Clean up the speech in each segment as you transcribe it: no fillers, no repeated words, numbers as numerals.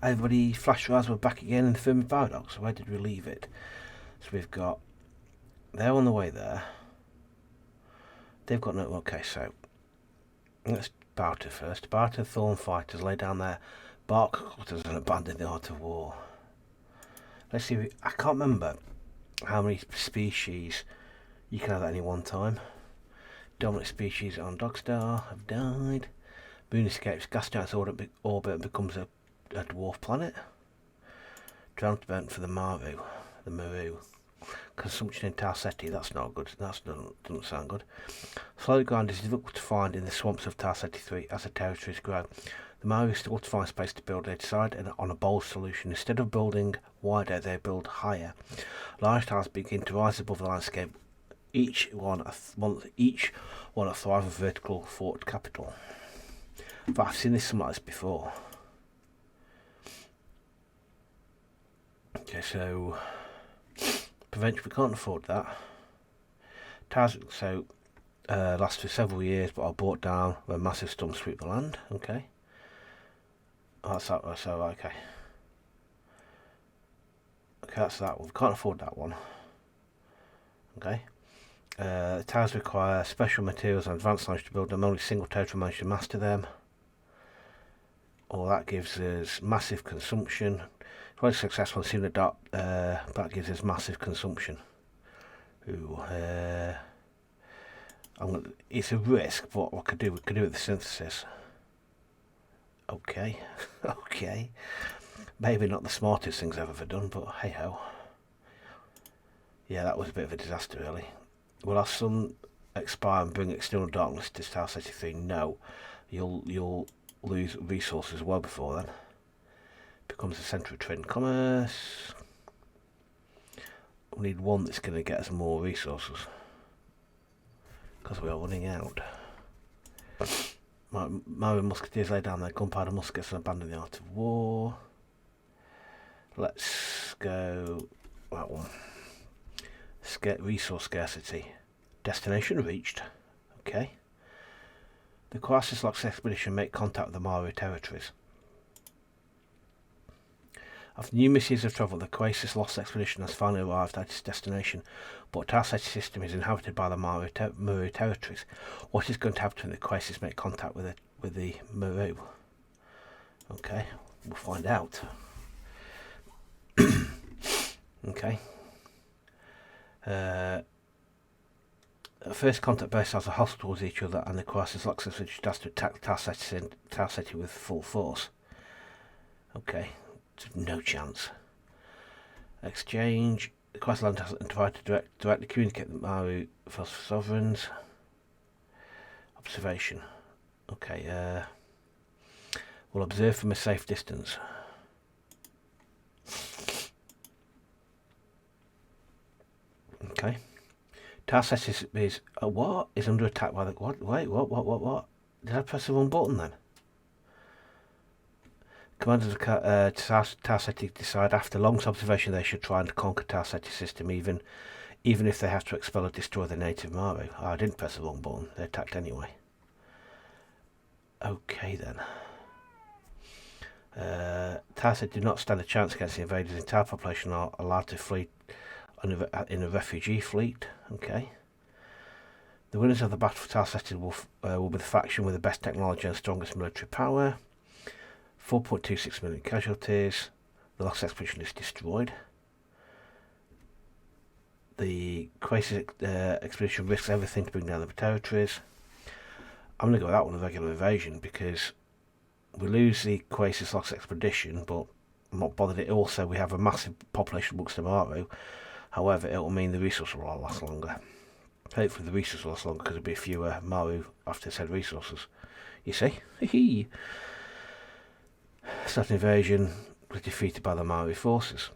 everybody flash your eyes, we're back again in the Fermi Paradox. Where did we leave it? So we've got, they're on the way there. They've got no, okay, so let's Barter first. Barter, Thorn fighters lay down their bark cutters and abandon the art of war. Let's see, I can't remember how many species you can have at any one time. Dominant species on Dogstar have died. Moon escapes gas giant's orbit and becomes a dwarf planet. Transplant for the Maru. Consumption in Tau Ceti, that's not good. That doesn't sound good. Slowly ground is difficult to find in the swamps of Tau Ceti 3 as the territories grow. The Maori struggle to find space to build. They decide on a bold solution. Instead of building wider, they build higher. Large towers begin to rise above the landscape. Each one a thriving vertical fort capital. But I've seen this something like this before. Okay, so prevention, we can't afford that. Towers last for several years, but are brought down when massive storms sweep the land. Okay. That's that. So okay. Okay, that's that one. We can't afford that one. Okay. The towers require special materials and advanced knowledge to build them. Only single territory managed to master them. Or that gives us massive consumption. If we're successful, soon adopt. That gives us massive consumption. Ooh, it's a risk, but what we could do with the synthesis. Okay, okay. Maybe not the smartest things I've ever done, but hey ho. Yeah, that was a bit of a disaster, really. Will our sun expire and bring external darkness to Tau Ceti 3? No, you'll lose resources well before then. Becomes a centre of trade and commerce. We need one that's going to get us more resources because we are running out. Maori musketeers lay down their gunpowder muskets and abandon the art of war. Let's go that one. Resource scarcity. Destination reached. Okay. The Crisis Locks expedition make contact with the Maori territories. After numerous years of travel, the Crisis Lost expedition has finally arrived at its destination, but Tau Ceti system is inhabited by the Maori territories. What is going to happen when the Crisis make contact with the Maru? Okay, we'll find out. Okay. At first contact, both sides are hostile towards each other, and the Crisis Locks expedition has to attack Tau Ceti with full force. Okay. No chance. Exchange. The Questland has tried to directly communicate with the Maori sovereigns. Observation. Okay, we'll observe from a safe distance. Okay. Tau Ceti is what? Is under attack by the what? Wait, what? Did I press the wrong button then? Commanders of Tau Ceti decide after long observation they should try and conquer Tau Ceti system, even if they have to expel or destroy the native Maru. Oh, I didn't press the wrong button. They attacked anyway. Okay then. Tau Ceti do not stand a chance against the invaders. The entire population are allowed to flee in a refugee fleet. Okay. The winners of the battle for Tau Ceti will be the faction with the best technology and strongest military power. 4.26 million casualties. The Lost expedition is destroyed. The Crisis expedition risks everything to bring down the territories. I'm going to go with that one, a regular invasion, because we lose the Crisis Lost expedition, but I'm not bothered. Also, we have a massive population amongst the Maru. However, it will mean the resources will last longer. Hopefully the resources will last longer because there'll be fewer Maru after said resources. You see? Hee. Saturn invasion was defeated by the Maori forces.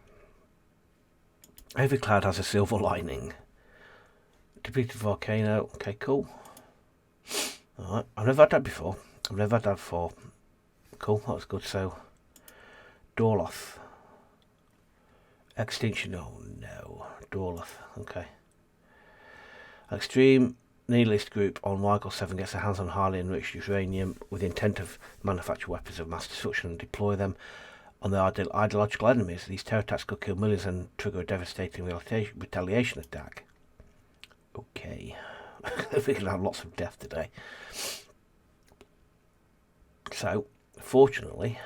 Every cloud has a silver lining. Depleted volcano. Okay, cool. Alright, I've never had that before. Cool, that was good. So, Dorloth. Extinction. Oh no. Dorloth. Okay. Extreme Nihilist group on Rigel 7 gets their hands on highly enriched uranium with the intent of manufacture weapons of mass destruction and deploy them on the ideological enemies. These terror attacks could kill millions and trigger a devastating retaliation attack. Okay. We're going to have lots of death today. So, fortunately,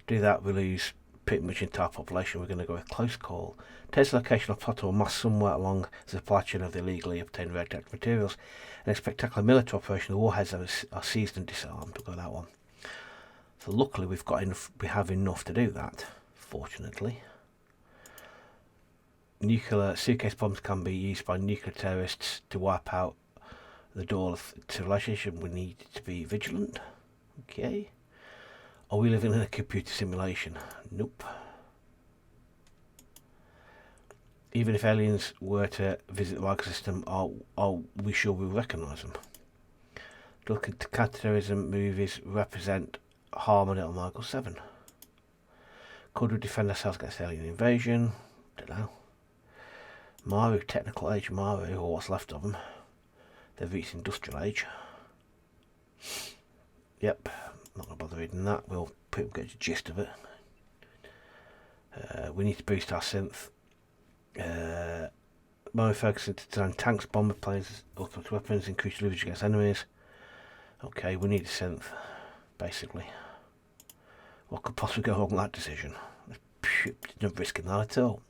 do that, we lose pretty much entire population. We're going to go with close call. Test the location of plot or mass somewhere along the supply chain of the illegally obtained radioactive materials. In a spectacular military operation, the warheads are seized and disarmed. We'll go with that one. So luckily we have enough to do that, fortunately. Nuclear suitcase bombs can be used by nuclear terrorists to wipe out the door of civilization. We need to be vigilant. Okay. Are we living in a computer simulation? Nope. Even if aliens were to visit the Riker system, are we sure we'll recognise them? Looking to counter-terrorism movies represent harm on Little Michael 7. Could we defend ourselves against alien invasion? Don't know. Maru, technical age Maru, or what's left of them. They've reached industrial age. Yep, not going to bother reading that. We'll get the gist of it. We need to boost our synth. Maru focusing to design tanks, bomber planes, ultimate weapons, increase leverage against enemies. Okay, we need a synth, basically. What could possibly go wrong with that decision? There's no risk in that at all.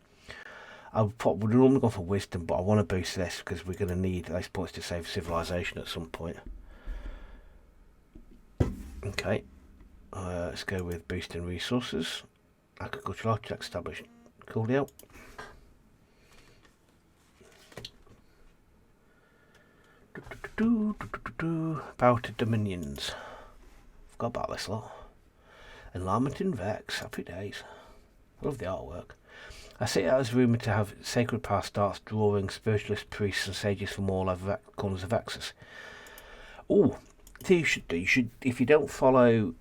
I would normally go for wisdom, but I want to boost this because we're going to need those points to save civilization at some point. Okay, let's go with boosting resources. Agricultural architect established. Coolio. Power to dominions. Forgot about this lot. Enlightenment in Vex. Happy days. I love the artwork. I see it as rumoured to have sacred power starts drawing spiritualist priests and sages from all over corners of Vexus. Oh, you should do. You should, if you don't follow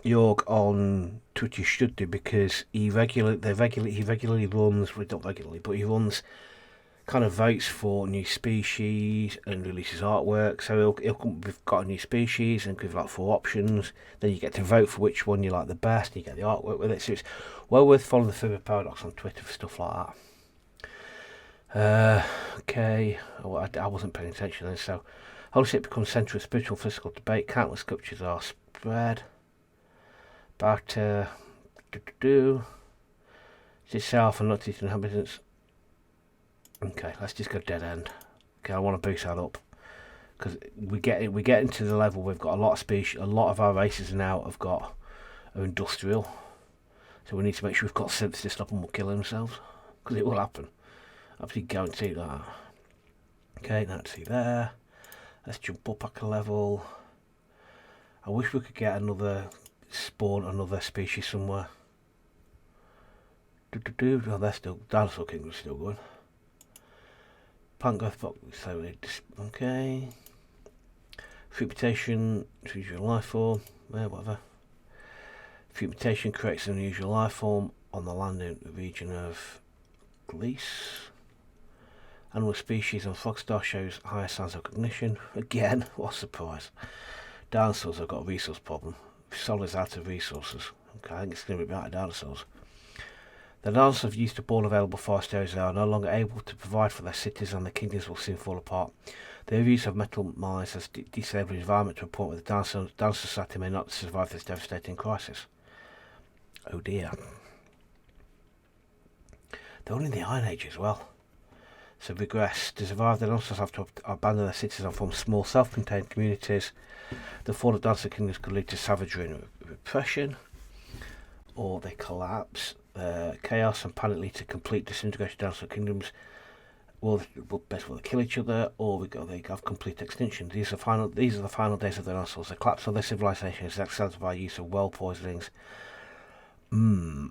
Jorg on Twitter, you should do, because he regularly runs, well, not regularly, but he runs kind of votes for new species and releases artwork. So he'll come, we've got a new species and give like 4 options. Then you get to vote for which one you like the best. And you get the artwork with it. So it's well worth following the Fermi Paradox on Twitter for stuff like that. Okay, I wasn't paying attention then. So Holy Ship becomes centre of spiritual physical debate. Countless sculptures are spread. About is itself and not its inhabitants. Okay, let's just go dead end. Okay, I want to boost that up because we get into the level we've got a lot of species. A lot of our races now are industrial, so we need to make sure we've got synths to stop them killing themselves, because it will happen. I absolutely guarantee that. Okay, now let's see there. Let's jump up a level. I wish we could get another species somewhere. Oh, they're still, Dinosaur Kingdom's still going. Plant growth box, so okay. Fruit mutation, unusual life form, whatever. Fruit mutation creates an unusual life form on the land in the region of Gliese. Animal species on Frogstar shows higher signs of cognition. Again, what a surprise. Dinosaurs have got a resource problem. Solid's out of resources. Okay, I think it's going to be out of dinosaurs. The dinosaurs used up all available forest areas are no longer able to provide for their cities, and the kingdoms will soon fall apart. The overuse of metal mines has destabilised the environment to a point where the dinosaur society may not survive this devastating crisis. Oh dear. They're all in the Iron Age as well. So regress. To survive, the dinosaurs have to abandon their cities and form small self-contained communities. The fall of dinosaur kingdoms could lead to savagery and repression, or they collapse. Chaos and panic lead to complete disintegration of dinosaur kingdoms. Will basically kill each other, or they have complete extinction. These are the final days of the dinosaurs. The collapse of their civilization is accelerated by use of well poisonings. You know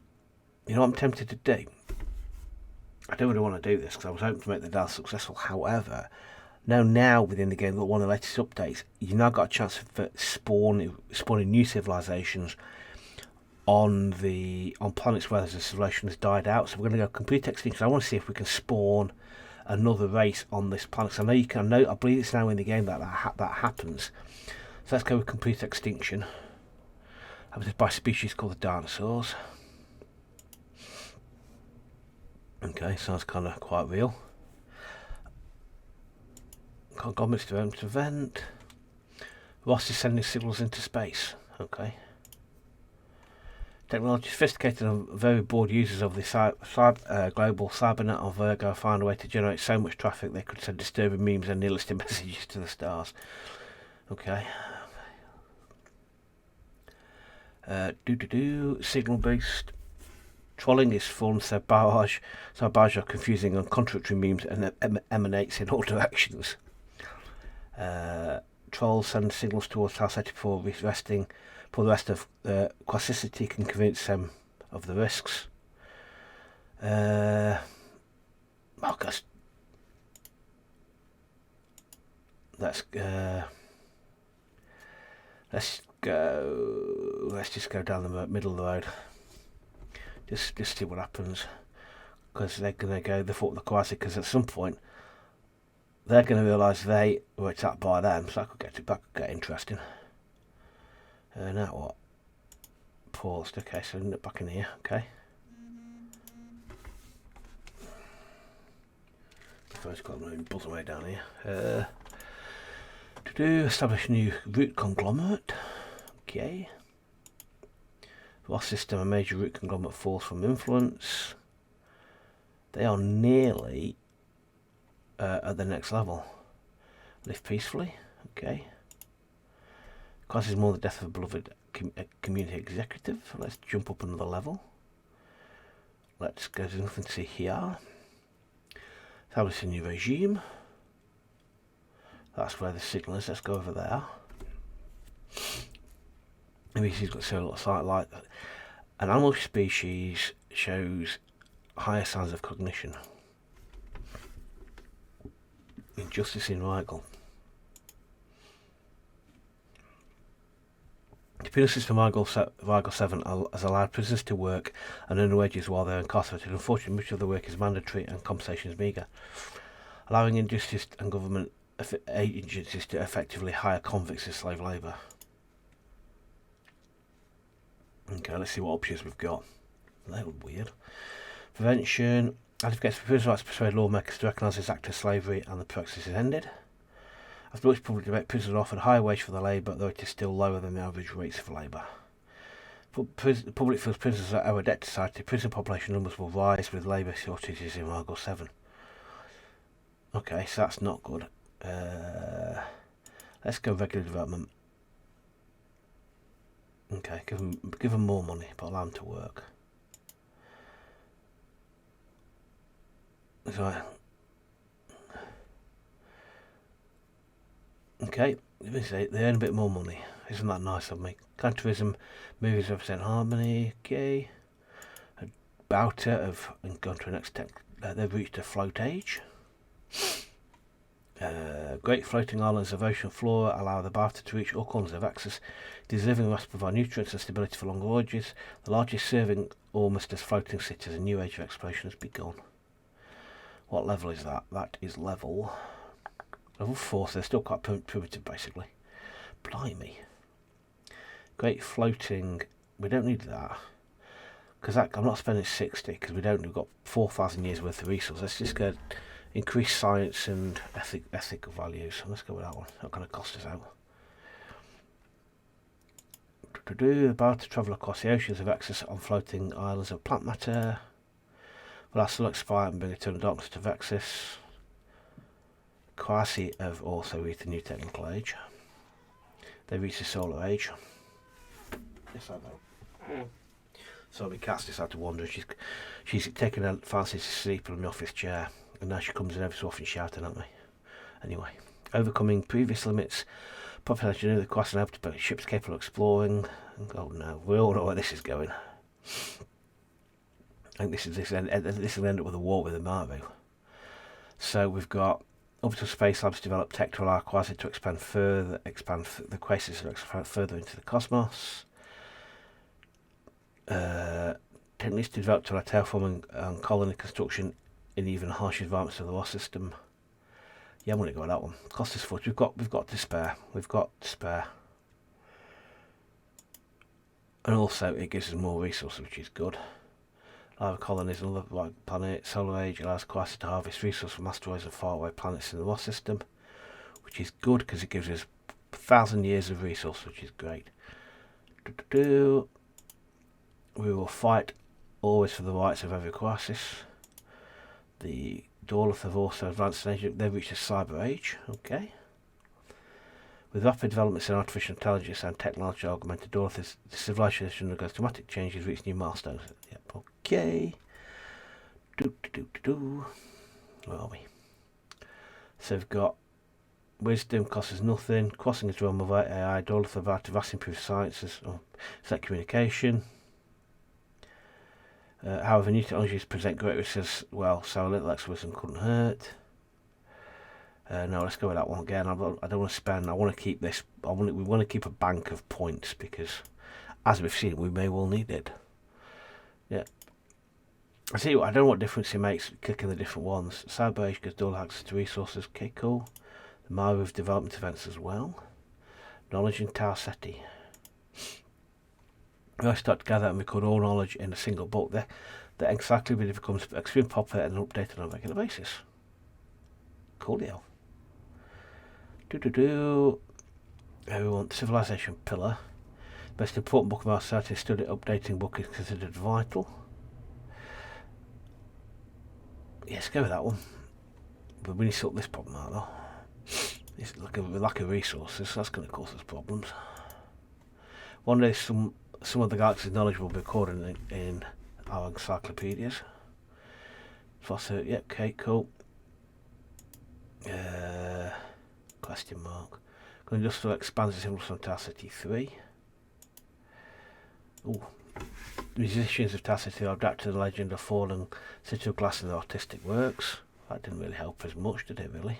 what I'm tempted to do? I don't really want to do this because I was hoping to make the dinosaurs successful. However, now within the game, one of the latest updates, you've now got a chance for spawning new civilizations on planets where the civilization has died out. So we're going to go complete extinction. I want to see if we can spawn another race on this planet. So I believe it's now in the game that happens. So let's go with complete extinction. Habited by species called the dinosaurs. Okay, sounds kind of quite real. Conglomerates to event. Ross is sending signals into space. Okay. Technology sophisticated and very bored users of the global cybernet of Virgo found a way to generate so much traffic they could send disturbing memes and nihilistic messages to the stars. Okay. Signal boost. Trolling is formed so barrage of confusing and contradictory memes and emanates in all directions. Trolls send signals towards Tau Ceti for resting. For the rest of Quasicity can convince them of the risks. Marcus. Let's just go down the middle of the road. Just see what happens. Because they're going to go the foot of the Quasi, because at some point they're going to realise they were attacked by them, so that could get interesting. Now what? Paused. Okay, so back in here. Okay. First got to buzz away down here. Establish a new root conglomerate. Okay. Lost system, a major root conglomerate falls from influence. They are nearly at the next level. Live peacefully. Okay. Causes more the death of a beloved community executive. Let's jump up another level. Let's go to infancy here. Establish a new regime. That's where the signal is. Let's go over there. Maybe she's got so little like that. An animal species shows higher signs of cognition. Injustice in Rigel. The penal system Rigel 7 has allowed prisoners to work and earn wages while they're incarcerated. Unfortunately, much of the work is mandatory and compensation is meagre, allowing injustice and government agencies to effectively hire convicts as slave labour. Okay, let's see what options we've got. They look weird. Prevention. Advocates for prisoners' rights to persuade lawmakers to recognise this act as slavery and the practice is ended. After much public debate, prisoners are offered a higher wage for their labour, though it is still lower than the average rates for labour. The public feels prisoners are our debt to society. Prison population numbers will rise with labour shortages in Article 7. Okay, so that's not good. Let's go regular development. Okay, give them more money, but allow them to work. Right. Okay, they earn a bit more money. Isn't that nice of me? Counterterrorism movies represent harmony. Okay. A Bauta have gone to the next step. They've reached a float age. Great floating islands of ocean flora allow the Bauta to reach all corners of access. These living must provide nutrients and stability for long voyages. The largest serving almost as floating cities, a new age of exploration has begun. What level is that? That is level 4, so they're still quite primitive basically. Blimey. Great floating, we don't need that. Because I'm not spending 60, because we've got 4,000 years worth of resources. Let's just go increase science and ethical values. So let's go with that one. Not going to cost us out. About to travel across the oceans of access on floating islands of plant matter. Will still expire and bring eternal darkness to Vexus. Quasi have also reached the new technical age. They reached the solar age. Yes, I know. So my cat's decided to wander. She's taken a fancy to sleep in the office chair, and now she comes in every so often shouting at me. Anyway, overcoming previous limits. Population of the Quasi and able to build ships capable of exploring. Oh no, we all know where this is going. I think this will end up with a war with the Maru. So we've got Orbital Space Labs develop tech to allow Quasi to expand the Quasars to expand further into the cosmos. Techniques to develop to allow terraforming and colony construction in even harsh environments of the Ross system. Yeah, I'm going to go with that one. Cost us 40. We've got to spare. And also it gives us more resources, which is good. Lava colonies and other planet, solar age allows Quasar to harvest resources from asteroids and faraway planets in the Ross system, which is good because it gives us 1,000 years of resource, which is great. We will fight always for the rights of every crisis. The Daleth have also advanced in age. They've reached a cyber age. Okay. With rapid developments in artificial intelligence and technology augmented, Daleth the civilization undergoes dramatic changes, reach new milestones. Yep. Okay. Where are we? So we've got wisdom costs us nothing. Crossing the realm of AI. Daleth about to vastly improve sciences or select communication. However, new technologies present great risks as well, so a little extra wisdom couldn't hurt. No, let's go with that one again. I don't want to spend. I want to keep this. We want to keep a bank of points because, as we've seen, we may well need it. Yeah. I don't know what difference it makes clicking the different ones. Cyber Age gives dual access to resources. Okay, cool. The Maru with development events as well. Knowledge and Tau Ceti. We start to gather and record all knowledge in a single book. The encyclopedia becomes extremely popular and updated on a regular basis. Coolio. Everyone, Civilization Pillar. Most important book of our society, study updating book is considered vital. Yes, go with that one. But we need to sort this problem out though. It's like a lack of resources, so that's going to cause us problems. One day some of the galaxy's knowledge will be recorded in our encyclopedias. Fossil, yep, okay, cool. Question mark. Industrial expansion symbols from Tau Ceti 3. Ooh. Musicians of Tau Ceti are adapted to the legend of fallen city of glass in their artistic works. That didn't really help as much, did it really?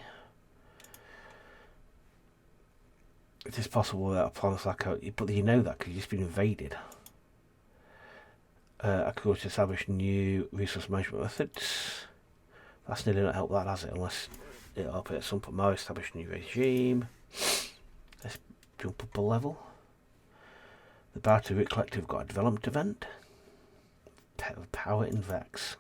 It is possible that a planet's like but you know that because you've just been invaded. I could also establish new resource management methods. That's nearly not helped that, has it? Unless it'll help it at some point. More establish a new regime. Let's jump up a level. The Barter Collective got a development event. Power in Vex.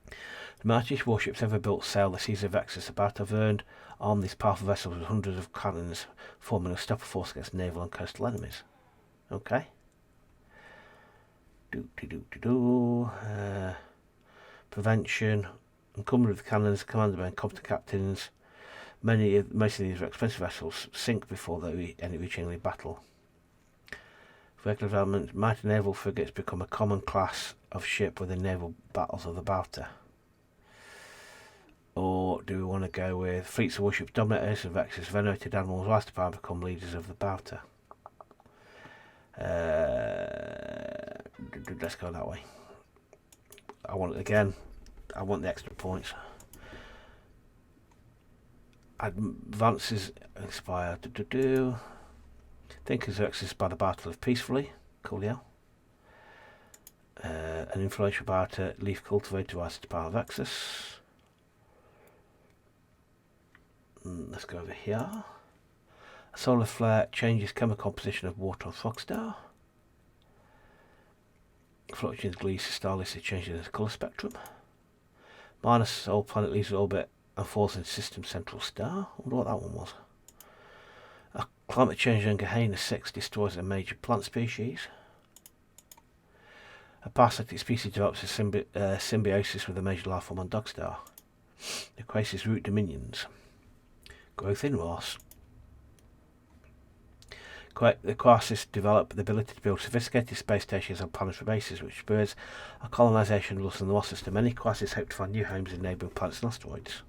The mightiest warships ever built sail the seas of Vexus. The Barter have armed these powerful vessels with hundreds of cannons, forming a stopper force against naval and coastal enemies. Okay. Prevention. Encumbered with cannons, commanded by incompetent captains. Most of these expensive vessels sink before they reach enemy battle. For regular development, mighty naval frigates become a common class of ship within naval battles of the Barter. Or do we want to go with fleets of warships dominate Earth and Vexus, venerated animals rise to power and become leaders of the Barter? Let's go that way. I want the extra points. Advances expire. Thinkers exist by the Barter live peacefully. Coolio. An influential Barter leaf cultivator rises to power of Vexus. Let's go over here. A solar flare changes chemical composition of water on Frogstar. Fluctuations Gliese Starless changes its colour spectrum. Minus Soul planet leaves orbit and falls in system central star. I wonder what that one was. A climate change on Gehenna 6 destroys a major plant species. A parasitic species develops a symbiosis with a major life form on Dogstar. The Quasar's root dominions. Growth in Ross. The Quasars develop the ability to build sophisticated space stations on planetary bases, which spurs a colonisation of the Ross system. Many Quasars hope to find new homes in neighbouring planets and asteroids.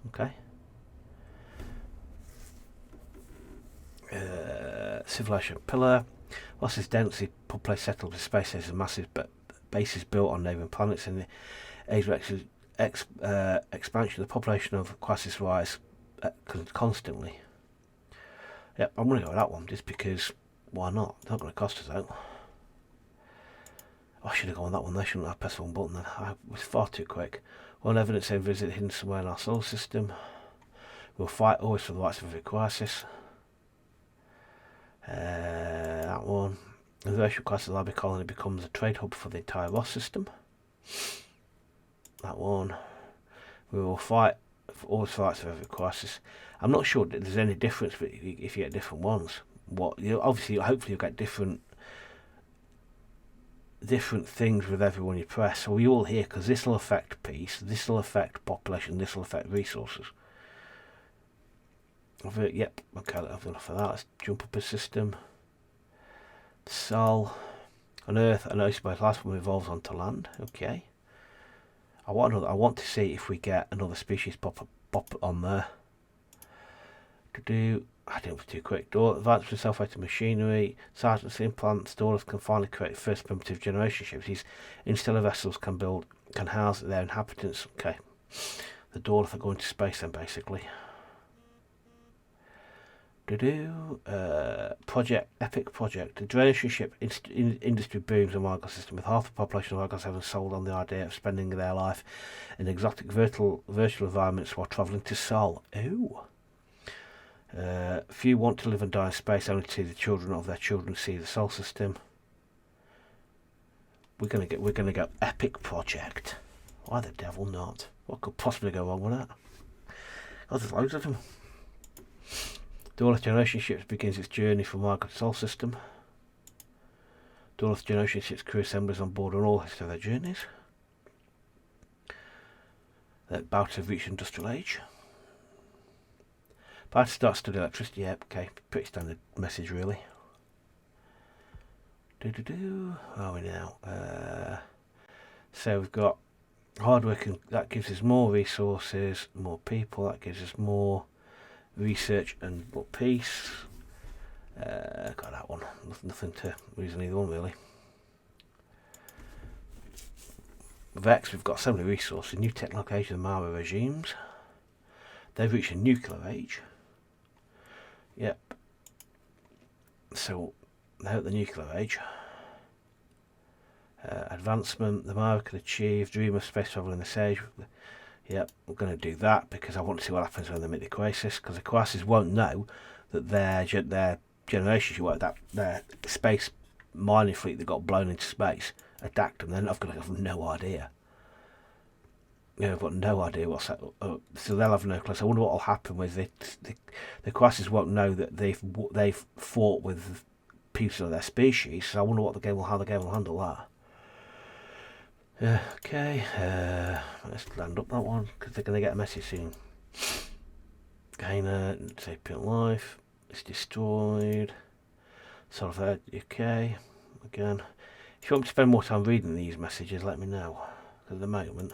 Okay. Civilization Pillar. Ross is densely populated, settled with space stations and massive bases built on neighbouring planets. In the age of expansion, the population of Quasars rise constantly. Yep, I'm going to go with that one, just because, why not? It's not going to cost us out. I should have gone with that one, I shouldn't have pressed the one button then. I was far too quick. One evidence of visit hidden somewhere in our solar system. We'll fight always for the rights of every crisis. That that one. The virtual crisis library colony becomes a trade hub for the entire Ross system. That one. We will fight for all fights of every crisis. I'm not sure that there's any difference if you get different ones. Obviously, hopefully, you'll get different things with every one you press. So we all here, because this will affect peace, this will affect population, this will affect resources. Yep, okay, I've enough of that. Let's jump up a system. Sol. On Earth, I noticed my last one evolves onto land. Okay. I want to see if we get another species pop on there. I didn't too quick. Advanced with self-rated machinery, sergeants implants, Dorleth can finally create first primitive generation ships. These interstellar vessels can house their inhabitants. Okay. The Dorleth are going to space then, basically. Epic project. The generation ship industry booms in Argos system, with half the population of Argos having sold on the idea of spending their life in exotic virtual environments while travelling to Sol. Ooh. Few want to live and die in space, only to see the children of their children see the Sol system. We're gonna go epic project. Why the devil not? What could possibly go wrong with that? Oh, there's loads of them. Dorleth Generation Ships begins its journey from Argos Sol system. Dorleth Generation Ships crew assemblies on board on all of their journeys. They're about to reach industrial age. About to start studying electricity. Yep, okay, pretty standard message really. Where are we now? So we've got hardware, that gives us more resources, more people, that gives us more research and peace. Got that one. Nothing to reason either one really. Vex, we've got so many resources. New technological age of the Mara regimes. They've reached a nuclear age. Yep. So they're at the nuclear age. Advancement, the Mara can achieve dream of space travel in this age. Yep, we're going to do that because I want to see what happens when they meet the crisis, because the crisis won't know that their generation, their space mining fleet that got blown into space attacked them. Then I've got no idea. I've got no idea what's that. So they'll have no clue. So I wonder what will happen with the crisis won't know that they've fought with pieces of their species. So I wonder how the game will handle that. Okay, let's land up that one because they're going to get a message soon. Gainer, sapient life, it's destroyed. Sort of okay. Again, if you want me to spend more time reading these messages, let me know. At the moment,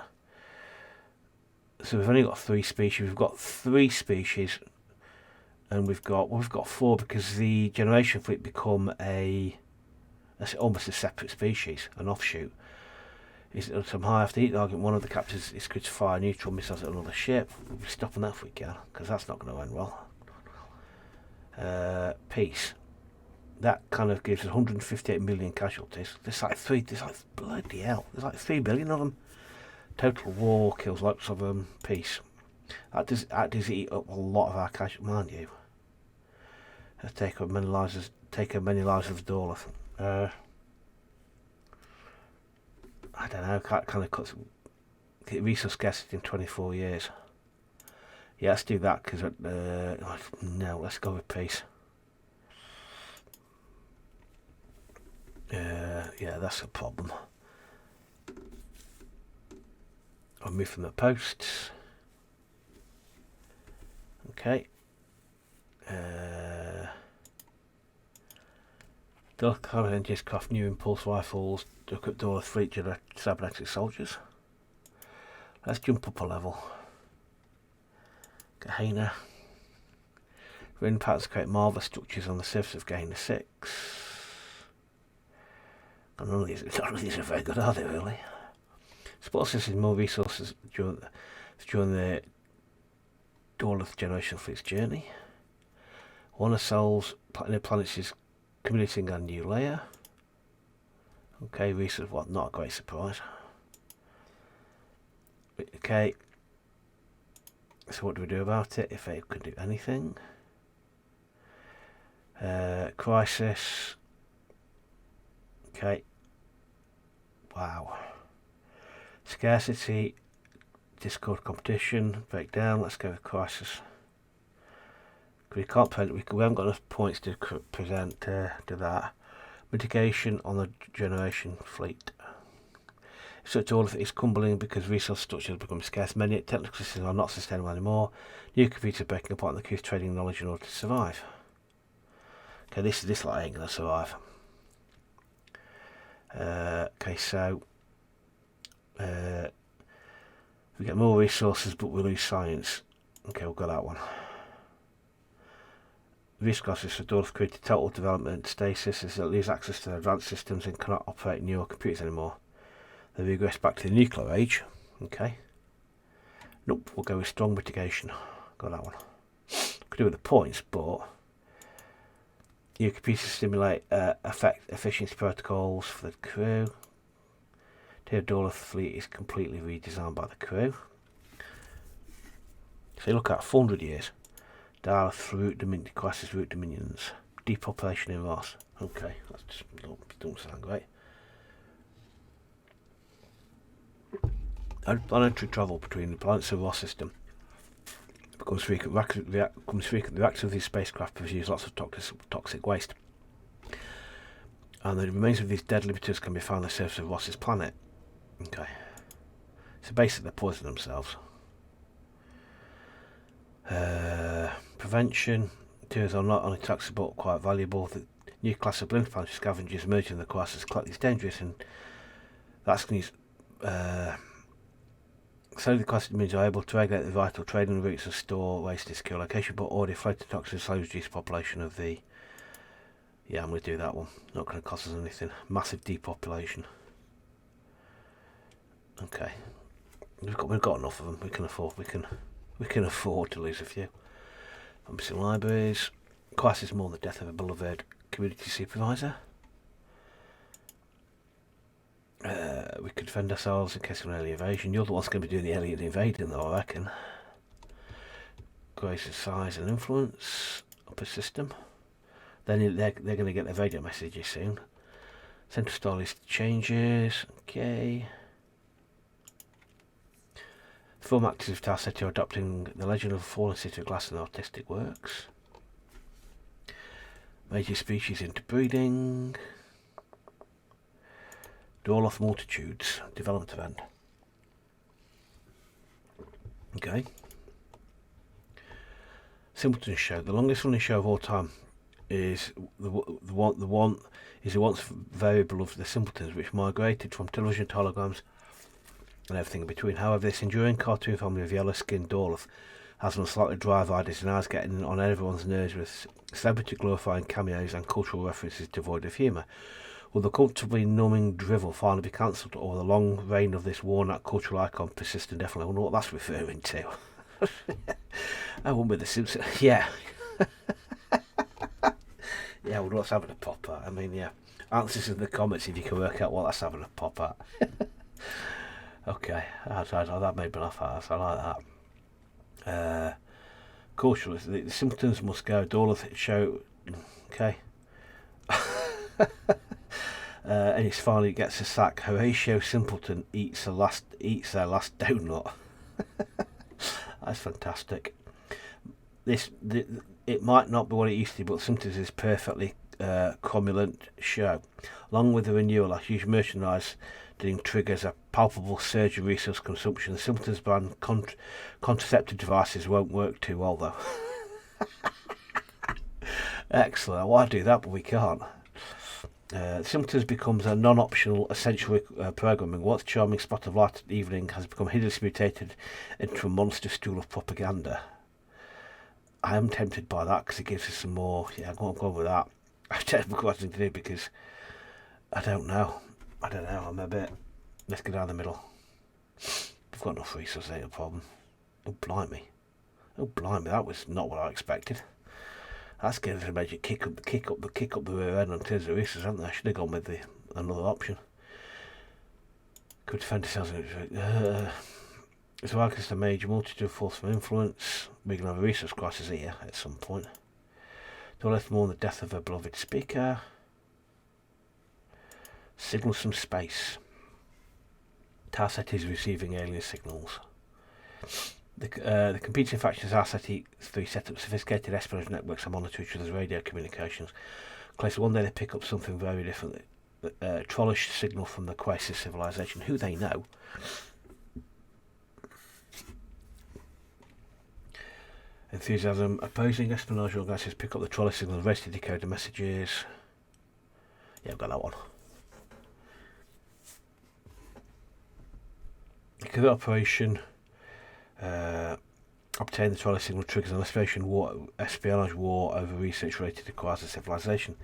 so we've only got 3 species. We've got 3 species, and we've got 4 because the generation fleet become almost a separate species, an offshoot. Is some high after the argument. One of the captors is going to fire neutral missiles at another ship. We'll be stopping that if we can, because that's not going to end well. Peace. That kind of gives us 158 million casualties. There's like bloody hell. There's like 3 billion of them. Total war kills lots of them. Peace. That does eat up a lot of our casualties, mind you. Let's take up many lives as Dorleth. I don't know, kind of cuts resource scarcity in 24 years. Yeah, let's do that because no, let's go with peace. Yeah, that's a problem. I'll move from the posts. Okay. Dorleth engines craft new impulse rifles to equip Dorleth fleet of cybernetic soldiers. Let's jump up a level. Gehenna. Wind patterns create marvelous structures on the surface of Gehenna 6. And none of these are very good, are they really? Support systems more resources during the Dorleth generation fleet's journey. One of Sol's planets is communicating a new layer. Okay, research, not a great surprise. Okay, so what do we do about it if it could do anything? Crisis. Okay. Wow. Scarcity, Discord competition, breakdown. Let's go with crisis. We can't present. We haven't got enough points to present to that. Mitigation on the generation fleet. Such all of it is crumbling because resource structures become scarce. Many technical systems are not sustainable anymore. New computers are breaking apart and the queues trading knowledge in order to survive. Okay, this lot ain't gonna survive. Okay, so we get more resources, but we lose science. Okay, we'll go that one. Resources for Dwarf created total development stasis as it lose access to advanced systems and cannot operate newer computers anymore. They regress back to the nuclear age. Okay. Nope, we'll go with strong mitigation. Got that one. Could do with the points, but new computers stimulate efficiency protocols for the crew. Theodolith fleet is completely redesigned by the crew. So you look at 400 years. Daleth root dominion crisis root dominions. Depopulation in Ross. Okay, that just don't sound great. Planetary travel between the planets of Ross system becomes frequent. Reactors of these spacecraft produce lots of toxic waste, and the remains of these deadly materials can be found on the surface of Ross's planet. Okay, so basically they poison themselves. Prevention. Materials are not only toxic but quite valuable. The new class of blind planetary scavengers emerging in the crisis is dangerous, and that's going to use. So the class means are able to regulate the vital trading routes and store waste in secure location, but already floating toxins slowly reduce the population of the. Yeah, I'm going to do that one. Not going to cost us anything. Massive depopulation. Okay, we've got enough of them. We can afford to lose a few. Missing libraries. Crisis more the death of a beloved community supervisor. We could defend ourselves in case of an alien invasion. You're the one's going to be doing the alien invading, though, I reckon. Greater size and influence. Upper system. Then they're going to get their radio messages soon. Central star list changes. Okay. Film actors of Tar City are adopting the Legend of the Fallen City of Glass and artistic works. Major species interbreeding. Dorloth Multitudes development event. Okay. Simpleton show. The longest running show of all time is the one is the once very beloved The Simpletons, which migrated from television to holograms and everything in between. However, this enduring cartoon family of yellow-skinned Dorloth has some slightly dry-eyed designers getting on everyone's nerves with celebrity glorifying cameos and cultural references devoid of humour. Will the comfortably numbing drivel finally be cancelled, or the long reign of this worn-out cultural icon persist indefinitely? I wonder what that's referring to. I wouldn't be the Simpsons. Yeah. Yeah, well, what's having a pop at? I mean, yeah. Answers in the comments if you can work out what that's having a pop at. Okay, that made me laugh at. I like that. Cultural. The Simpletons must go. Dorloth show. Okay. And he finally gets a sack. Horatio Simpleton eats their last donut. That's fantastic. It might not be what it used to be, but Simpletons is perfectly cromulent show. Along with the renewal, a huge merchandise triggers a palpable surge in resource consumption. The Simpletons brand contraceptive devices won't work too well, though. Excellent. I want to do that, but we can't. Simpletons becomes a non-optional essential programming. Once charming spot of light at evening has become hideously mutated into a monster stool of propaganda. I am tempted by that because it gives us some more. Yeah, I'm going with that. I've technically got nothing to do because I don't know. I'm a bit. Let's get down the middle. We've got enough resources, ain't a problem. Oh blimey! That was not what I expected. That's giving us a major kick up the rear end in terms of resources, haven't they? I should have gone with another option. Could defend ourselves. It's likely to a major multitude of force from influence. We're going to have a resource crisis here at some point. Don't let them mourn the death of a beloved speaker. Signals from space. Tarsat is receiving alien signals. The competing factions RSAT-3 set up sophisticated espionage networks to monitor each other's radio communications. Close one day they pick up something very different. Trollish signal from the Quasis civilization. Who they know? Enthusiasm. Opposing espionage organisations pick up the Trollish signal, race to decode the messages. Yeah, I've got that one. The covert operation. Obtain the Trollish signal triggers an espionage war over research related to Quasi civilization.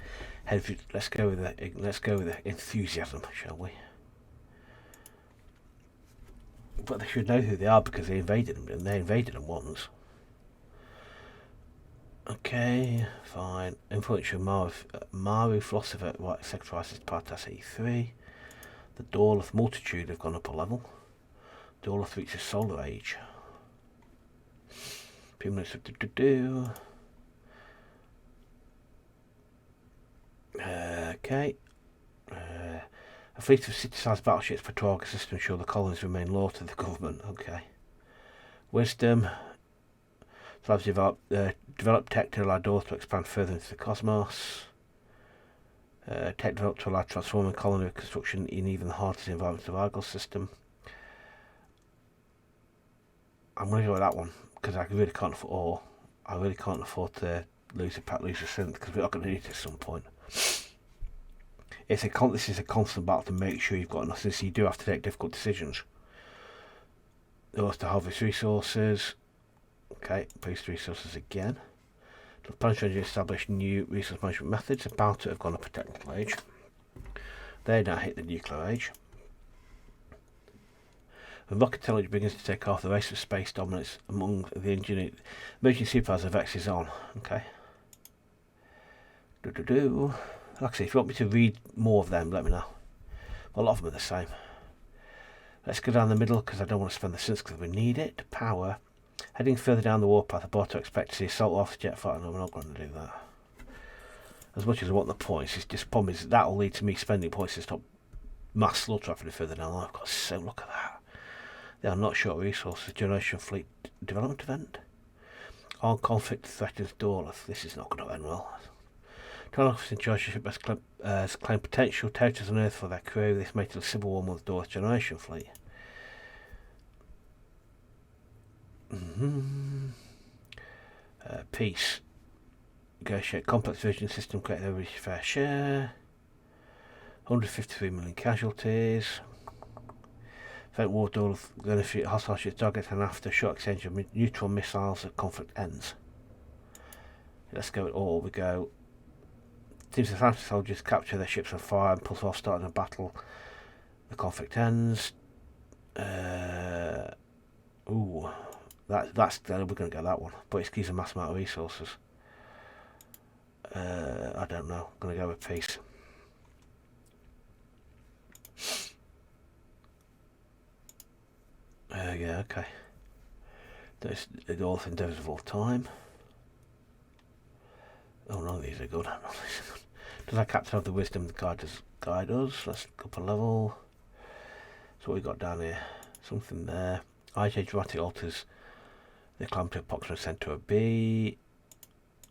Let's go with the enthusiasm, shall we? But they should know who they are because they invaded them, and they invaded them once. Okay, fine. Influential Maru philosopher, right, sectorizes Partas 83. The Dorloth multitude have gone up a level. Dorloth reaches Solar Age. Few minutes of okay. A fleet of city-sized battleships patrol the system to ensure the colonies remain loyal to the government. Okay. Wisdom. Slabs develop tech to allow Dorloth to expand further into the cosmos. Tech developed to allow transforming colony construction in even the hardest environments of the Argos system. I'm going to go with that one because I really can't afford to lose a synth because we're not going to need it at some point. This is a constant battle to make sure you've got enough, so you do have to take difficult decisions. There was to harvest resources. Okay, boost resources again. The plan to establish new resource management methods about to have gone up a technical age. They now hit the nuclear age. When rocket technology begins to take off, the race of space dominance among the emerging superpowers of X is on. Okay. Like I say, if you want me to read more of them, let me know. A lot of them are the same. Let's go down the middle because I don't want to spend the synths because we need it. Power. Heading further down the warpath, about to expect to see assault off jet fighter. No, we're not going to do that. As much as I want the points, it's just problem is that will lead to me spending points to stop mass slaughter after further down. I've got so look at that. They are not short resources. Generation fleet development event. Armed conflict threatens Dorloth. This is not going to end well. Dorloth in charge of ship has claimed potential territories on Earth for their crew. This made it a civil war with Dorloth generation fleet. Peace. Negotiate complex vision system, create every fair share. 153 million casualties. Event war Dorloth going to shoot hostile ships target and after short exchange of neutral missiles the conflict ends. Let's go with all. We go. Teams of Atlantic soldiers capture their ships on fire and pulse off starting a battle. The conflict ends. That's we're going to get that one, but it gives a mass amount of resources. I don't know. I'm going to go with peace. Yeah, okay. There's the Dorloth endeavours of all time. Oh, none of these are good. Does our captain have the wisdom to guide us? Let's go up a level. So what we got down here? Something there. IJ dramatic alters the climb to approximate centre of B.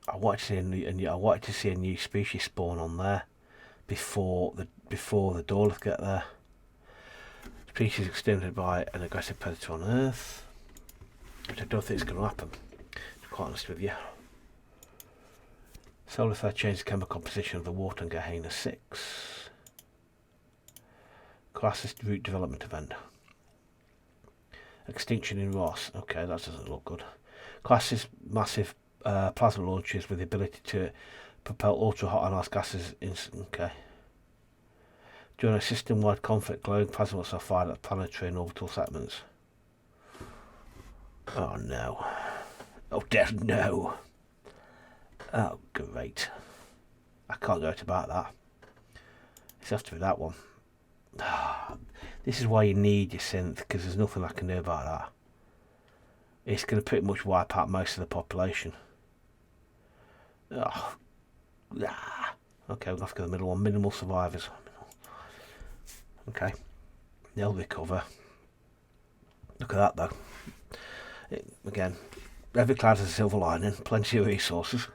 I wanted to see a new species spawn on there before the Dorloth get there. Species extended by an aggressive predator on Earth, which I don't think is going to happen, to be quite honest with you. Solar flare changes the chemical composition of the water and Gehenna 6. Classist route development event. Extinction in Ross. Okay, that doesn't look good. Classes massive plasma launchers with the ability to propel ultra-hot and ice gases. Okay. During a system-wide conflict, glowing plasma are fired at planetary and orbital segments. Oh no. Oh dear, no. Oh great. I can't do it about that. It has to be that one. This is why you need your synth, because there's nothing I can do about that. It's going to pretty much wipe out most of the population. Oh. Okay, we'll have to go to the middle one. Minimal survivors. Okay, they'll recover. Look at that though. Again, every cloud has a silver lining, plenty of resources.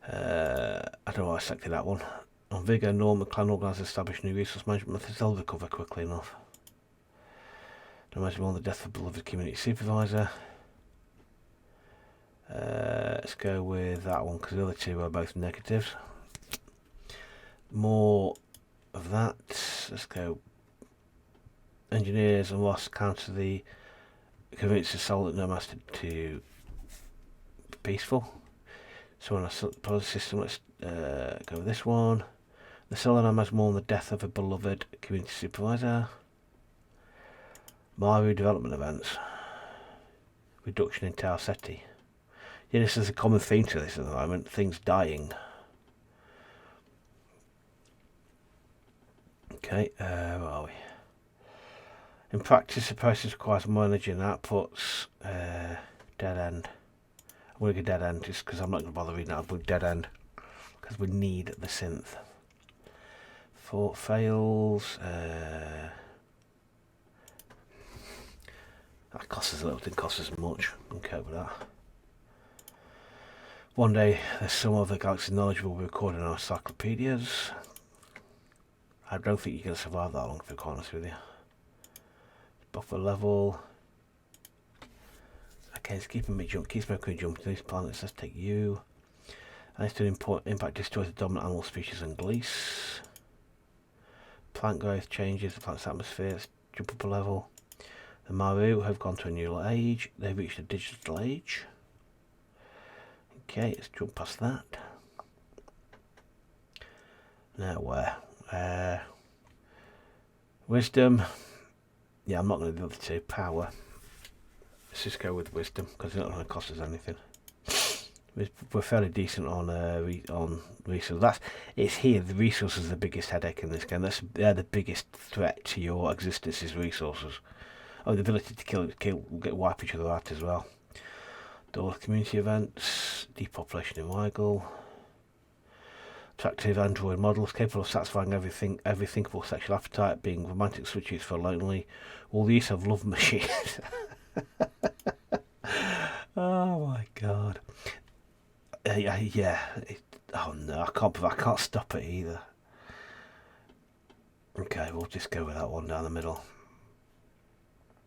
I don't know why I selected that one. On Vigor, Norman clan organised established new resource management methods. They'll recover quickly enough. Don't imagine more the death of beloved community supervisor. Let's go with that one because the other two are both negatives. More of that. Let's go. Engineers and lost counter the convince the soul that no master to be peaceful. So on a policy system, let's go with this one. The Solana has more on the death of a beloved community supervisor. Maru development events. Reduction in Tau Ceti. Yeah, this is a common theme to this at the moment. Things dying. Okay, where are we? In practice, the process requires managing outputs. Dead end. I'm going to go dead end just because I'm not going to bother reading that. I'll put dead end because we need the synth. For fails. That costs us a little, didn't cost us much. Okay with that. One day, some of the galaxy's knowledge will be recorded in our encyclopedias. I don't think you can survive that long, to be quite honest with you. Buffer level. Okay, it's keeping me jump. Keeps making me jump to these planets. Let's take you. And it's to impact destroys the dominant animal species and Gliese. Plant growth changes the plant's atmosphere. Let's jump up a level. The Maru have gone to a new age. They've reached a digital age. Okay, let's jump past that. Now where? Wisdom. Yeah, I'm not going to do the other two. Power. Let's just go with wisdom because it's not going to cost us anything. We're fairly decent on resources. It's here. The resources are the biggest headache in this game. They're the biggest threat to your existence is resources. Oh, the ability to wipe each other out as well. Door community events, depopulation in Weigel. Attractive android models capable of satisfying every thinkable sexual appetite, being romantic switches for lonely. All the use of love machines. Oh my god. Yeah. Oh no, I can't stop it either. Okay, we'll just go with that one down the middle.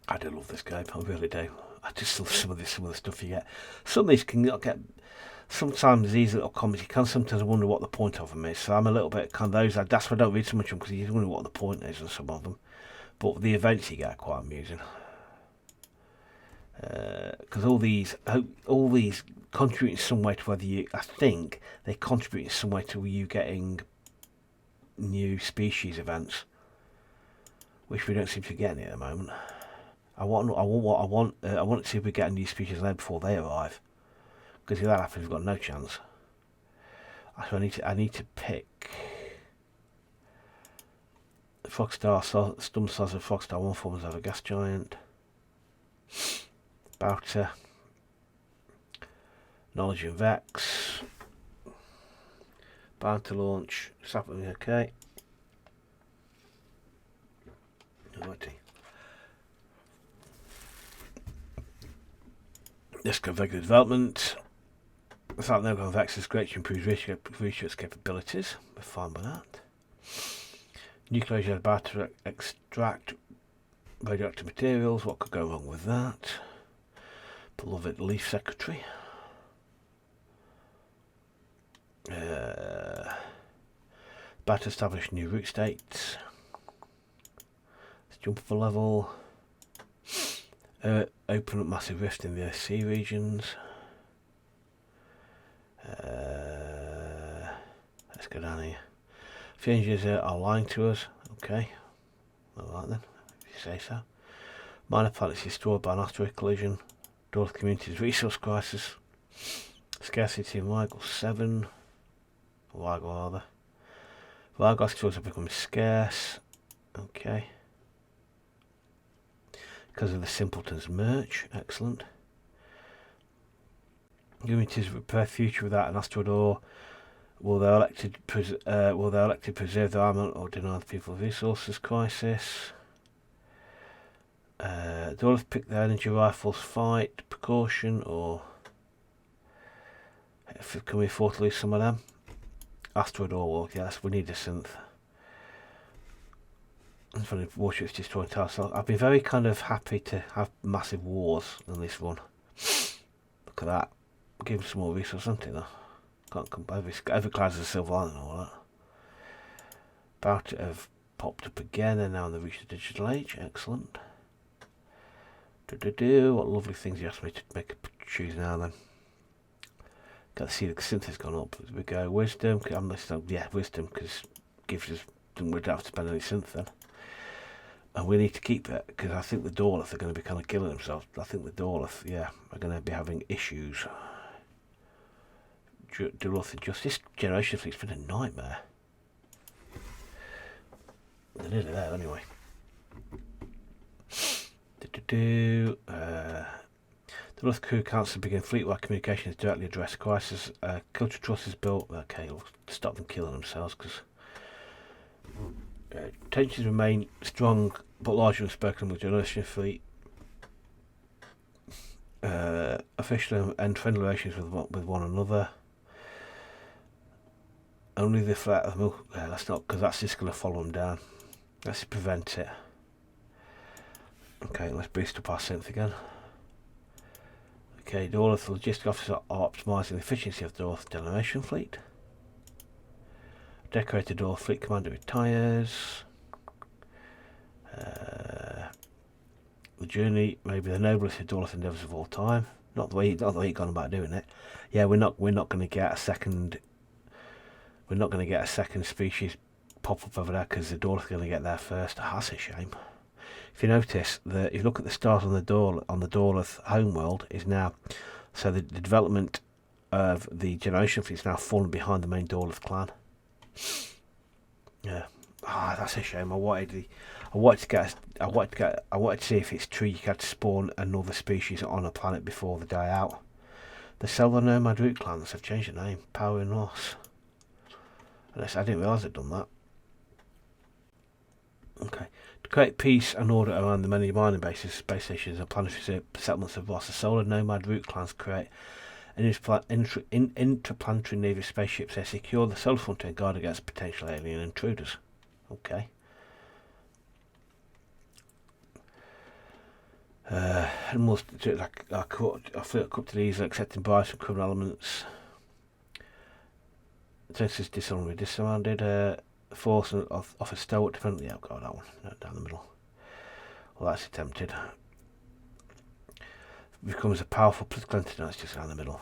I do love this game, I really do. I just love some of the stuff you get. Some of these can get. Sometimes these little comments, you can sometimes wonder what the point of them is. So I'm a little bit kind of those. That's why I don't read so much of them because you wonder what the point is on some of them. But the events you get are quite amusing. Because all these contribute in some way to whether you. I think they contribute in some way to you getting new species events, which we don't seem to be getting at the moment. I want to see if we get a new species there before they arrive. Because if that happens, we've got no chance. So I need to pick Fogstar, Stum Stars of Fogstar, one form of a gas giant. Bouter. Knowledge and Vex. Bound to launch. Sapling, okay. Alrighty. Let's go regular development. Without no going Vex is great to improve research capabilities. We're fine with that. Nuclear about to extract radioactive materials. What could go wrong with that? Beloved Leaf Secretary. About to establish new root states. Let's jump up a level. Open up massive rift in the Earth Sea regions. Let's go down here. A few engineers are lying to us. Okay. Alright then, if you say so. Minor planets destroyed by an asteroid collision. Door to the community's resource crisis. Scarcity in Weigel 7. Weigel rather. Weigel asteroids are becoming scarce. Okay. Because of the Simpletons merch. Excellent. Communities repair future without an asteroid ore. Will they elected preserve their armament or deny the people resources crisis? Do all pick their energy rifles fight precaution, or can we afford to lose some of them? Asteroid or yes, we need a synth. It's funny, warships destroying towers. I've been very kind of happy to have massive wars in this one. Look at that. Give them some more resources, isn't it though? Can't come every cloud's a silver lining and all that. About to have popped up again, and now they've reached the digital age. Excellent. What lovely things you asked me to make a choose now then. Got to see the synth has gone up as we go. Wisdom, wisdom, because gives us, we don't have to spend any synth then. And we need to keep it, because I think the Dorlith are going to be kind of killing themselves. I think the Dorlith, are going to be having issues. Dorlith Justice Generation Fleet's been a nightmare. They're nearly there anyway. The Dorlith Crew Council begin fleet-wide communications directly address crisis. Culture Trust is built. Okay, we'll stop them killing themselves, because tensions remain strong but largely unspoken with Generation Fleet. Official and friendly relations with one another. Only the threat of that's not, because that's just going to follow them down. Let's prevent it. Okay, let's boost up our synth again. Okay, the Dorlith logistic officers are optimising the efficiency of the Dorlith Generation Fleet. Decorated Dorlith Fleet Commander retires. The journey may be the noblest of Dorlith endeavours of all time. Not the way you've gone about doing it. Yeah, we're not going to get a second. We're not going to get a second species pop up over there, because the Dorlith are going to get there first. Oh, that's a shame. If you notice that, if you look at the start on the Dorlith homeworld is now, so the development of the Generation Fleet is now falling behind the main Dorlith clan. Yeah, that's a shame. I wanted to see if it's true you had to spawn another species on a planet before they die out. The Selva Nomad Root clans have changed their name, Power and Loss. I didn't realise they'd done that. Okay. To create peace and order around the many mining bases, space stations and planetary settlements of Voss, the Solar Nomad Root clans create interplanetary navy spaceships. They secure the solar frontier and guard against potential alien intruders. Okay. And most I feel up to these, accepting bribes from criminal elements. Texas dishonorably disarmed. Force of a stalwart defender. Yeah, I've got that one. No, down the middle. Well, that's attempted. Becomes a powerful political entity. No, it's just down the middle.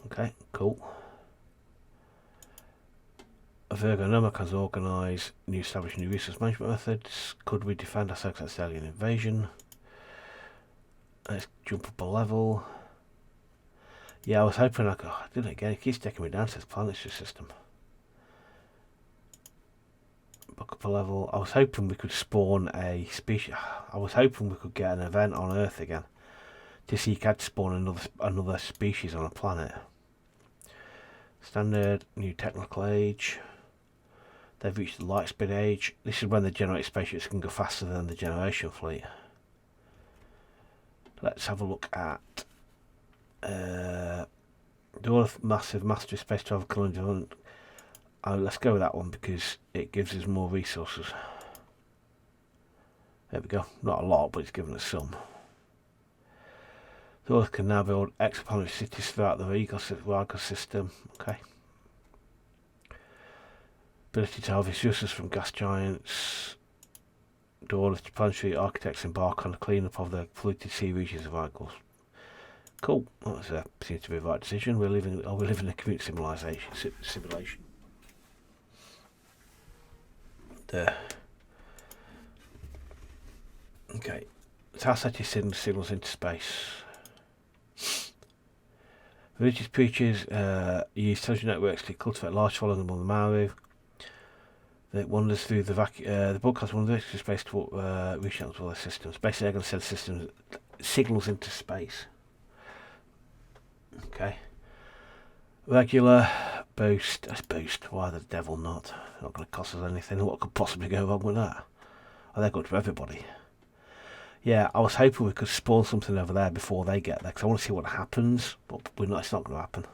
Okay, cool. Virgo Nomad has organised established new resource management methods. Could we defend ourselves against alien invasion? Let's jump up a level. Yeah, I was hoping I did it again. It keeps taking me down to this planetary system. Back up a level. I was hoping we could spawn a species. I was hoping we could get an event on Earth again to see if you could spawn another species on a planet. Standard, new technical age. They've reached the light speed age. This is when the generated spaceships can go faster than the Generation Fleet. Let's have a look at the massive mastery space travel colonial. Let's go with that one because it gives us more resources. There we go. Not a lot, but it's given us some. The Earth can now build exoplanetary cities throughout the ecosystem. Okay. Ability to harvest resources from gas giants. Dorlith planetary architects embark on the cleanup of the polluted sea regions of Argos. Cool. That seems to be the right decision. We're living in a community simulation. There. Okay. Tarsati signals into space. Religious preachers use social networks to cultivate large following among the Maru. That wanders through the broadcast wanders through space to reach out to all the systems. Basically, they're going to send systems signals into space. Okay. Regular boost. Let's boost. Why the devil not? Not going to cost us anything. What could possibly go wrong with that? Oh, they're good for everybody. Yeah, I was hoping we could spawn something over there before they get there, because I want to see what happens, but we're not, it's not going to happen.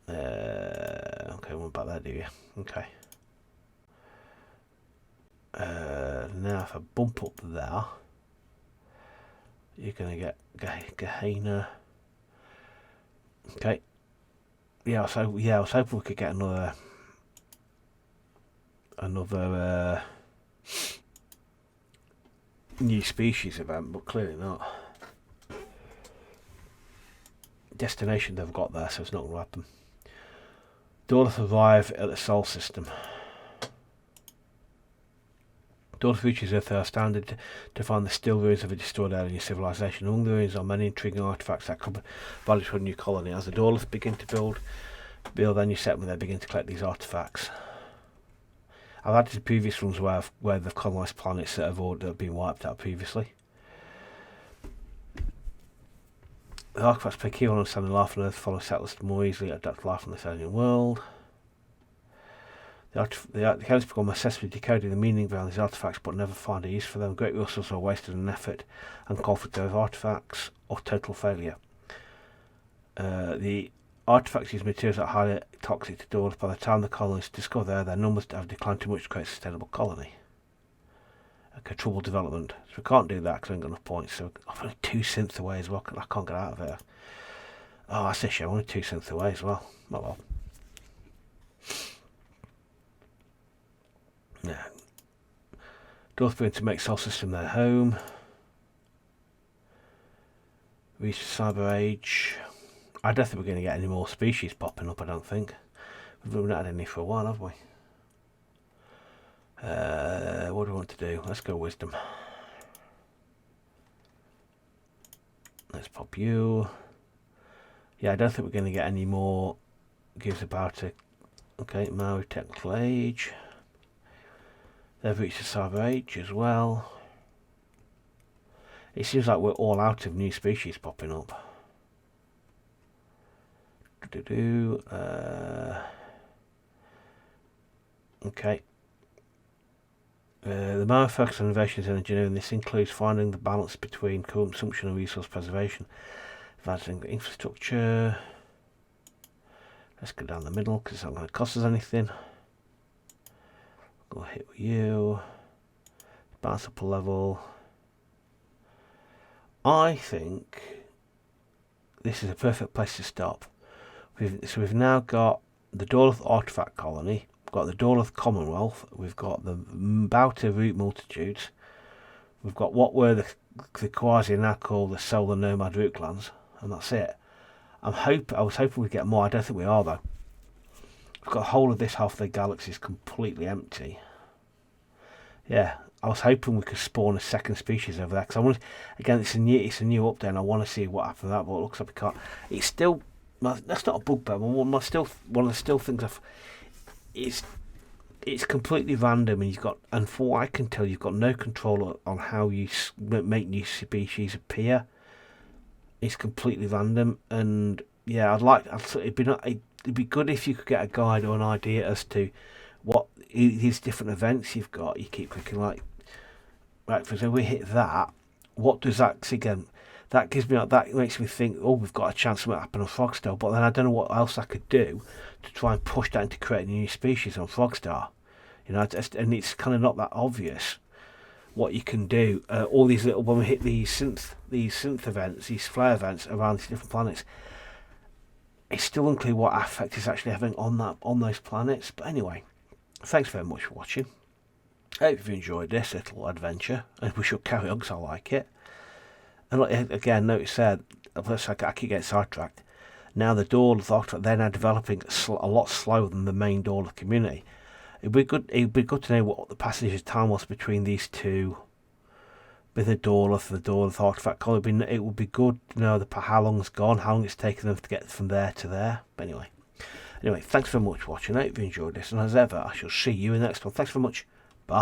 Okay, what about that, do you? Okay. Now if I bump up there, you're going to get Gehenna. Okay. Yeah, so I was hoping we could get another new species event, but clearly not. Destination they've got there, so it's not going to happen. Daleth arrive at the Sol system. Daleth reaches Earth are standard to find the still ruins of a destroyed alien civilization. Among the ruins are many intriguing artifacts that could be valued for a new colony. As the Daleth begin to build their new settlement, they begin to collect these artifacts. I've had to previous runs where they've colonised planets that have been wiped out previously. The artifacts play a key role in understanding life on Earth, follow settlers to more easily adapt life on this alien world. The accounts become obsessively decoding the meaning behind these artifacts, but never find a use for them. Great resources are wasted in effort and call for those artifacts or total failure. The artifacts use materials that are highly toxic to Daleth. By the time the colonists discover their numbers have declined too much to create a sustainable colony. Okay, trouble development. So we can't do that because I ain't got enough points. So I'm only 2 synths away as well. I can't get out of here. Oh, that's a shame. Only 2 synths away as well. Oh well. Yeah. Daleth begin to make Sol System their home. Reach the Cyber Age. I don't think we're going to get any more species popping up, I don't think. We've not had any for a while, have we? What do we want to do? Let's go Wisdom. Let's pop you. Yeah, I don't think we're going to get any more. Gives about it. Okay, Maori Technical Age. They've reached the Cyber Age as well. It seems like we're all out of new species popping up. Okay. The Maori focus on innovations in engineering. This includes finding the balance between consumption and resource preservation, advancing infrastructure. Let's go down the middle because it's not going to cost us anything. Go hit with you. Bounce up a level. I think this is a perfect place to stop. So we've now got the Daleth Artifact Colony, we've got the Daleth Commonwealth, we've got the Bauta Root Multitudes, we've got what were the Quasi now called the Solar Nomad Root Clans, and that's it. I was hoping we'd get more. I don't think we are though. We've got the whole of this half of the galaxy is completely empty. Yeah, I was hoping we could spawn a second species over there because I want. Again, it's a new update, and I want to see what happens to that. But it looks like we can't. It's still. That's not a bugbear. One of the things it's completely random, and and for what I can tell, you've got no control on how you make new species appear. It's completely random, and yeah, it'd be good if you could get a guide or an idea as to what these different events you've got. You keep clicking right. For example, we hit that. What does that again? That makes me think, oh, we've got a chance of what happened on Frogstar, but then I don't know what else I could do to try and push that into creating a new species on Frogstar. And it's kind of not that obvious what you can do. All these little, when we hit these synth events, these flare events around these different planets, it's still unclear what effect it's actually having on those planets. But anyway, thanks very much for watching. I hope you've enjoyed this little adventure, and we should carry on because I like it. And again, notice there, I keep getting sidetracked. Now the Daleth Artifact, they're now developing a lot slower than the main Daleth community. It'd be good to know what the passage of time was between these two, with the Daleth Artifact Colony. It would be good to know how long it's gone, how long it's taken them to get from there to there. But anyway, thanks very much for watching. I hope you enjoyed this, and as ever, I shall see you in the next one. Thanks very much. Bye.